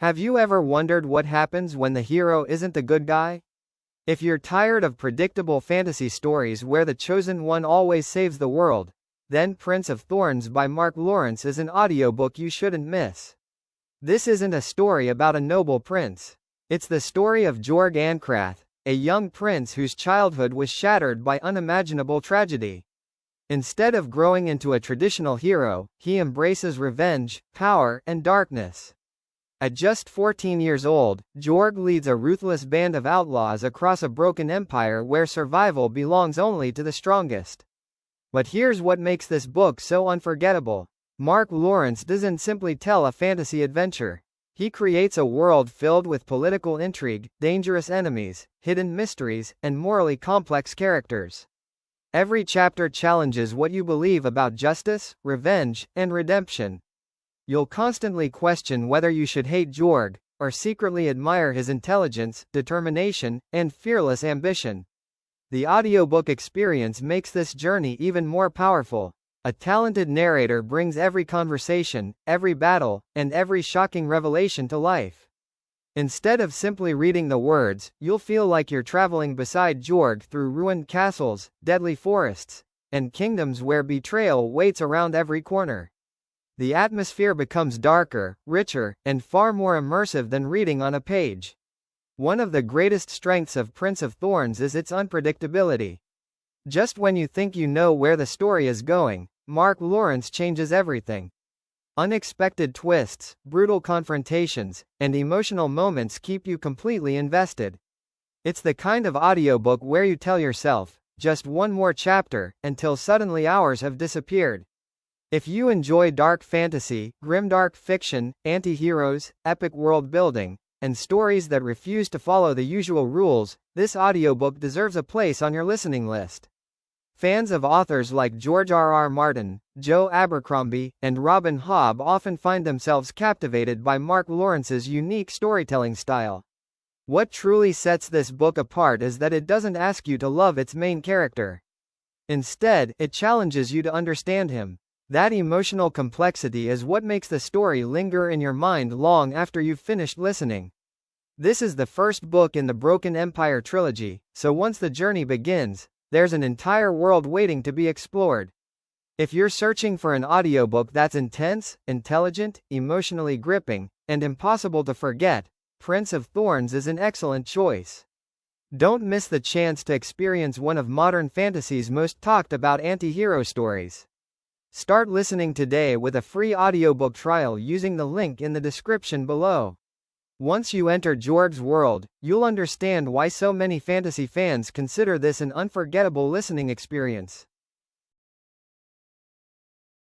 Have you ever wondered what happens when the hero isn't the good guy? If you're tired of predictable fantasy stories where the chosen one always saves the world, then Prince of Thorns by Mark Lawrence is an audiobook you shouldn't miss. This isn't a story about a noble prince. It's the story of Jorg Ancrath, a young prince whose childhood was shattered by unimaginable tragedy. Instead of growing into a traditional hero, he embraces revenge, power, and darkness. At just 14 years old, Jorg leads a ruthless band of outlaws across a broken empire where survival belongs only to the strongest. But here's what makes this book so unforgettable. Mark Lawrence doesn't simply tell a fantasy adventure. He creates a world filled with political intrigue, dangerous enemies, hidden mysteries, and morally complex characters. Every chapter challenges what you believe about justice, revenge, and redemption. You'll constantly question whether you should hate Jorg, or secretly admire his intelligence, determination, and fearless ambition. The audiobook experience makes this journey even more powerful. A talented narrator brings every conversation, every battle, and every shocking revelation to life. Instead of simply reading the words, you'll feel like you're traveling beside Jorg through ruined castles, deadly forests, and kingdoms where betrayal waits around every corner. The atmosphere becomes darker, richer, and far more immersive than reading on a page. One of the greatest strengths of Prince of Thorns is its unpredictability. Just when you think you know where the story is going, Mark Lawrence changes everything. Unexpected twists, brutal confrontations, and emotional moments keep you completely invested. It's the kind of audiobook where you tell yourself, just one more chapter, until suddenly hours have disappeared. If you enjoy dark fantasy, grimdark fiction, anti-heroes, epic world building, and stories that refuse to follow the usual rules, this audiobook deserves a place on your listening list. Fans of authors like George R.R. Martin, Joe Abercrombie, and Robin Hobb often find themselves captivated by Mark Lawrence's unique storytelling style. What truly sets this book apart is that it doesn't ask you to love its main character. Instead, it challenges you to understand him. That emotional complexity is what makes the story linger in your mind long after you've finished listening. This is the first book in the Broken Empire trilogy, so once the journey begins, there's an entire world waiting to be explored. If you're searching for an audiobook that's intense, intelligent, emotionally gripping, and impossible to forget, Prince of Thorns is an excellent choice. Don't miss the chance to experience one of modern fantasy's most talked about anti-hero stories. Start listening today with a free audiobook trial using the link in the description below. Once you enter Jorg's world, you'll understand why so many fantasy fans consider this an unforgettable listening experience.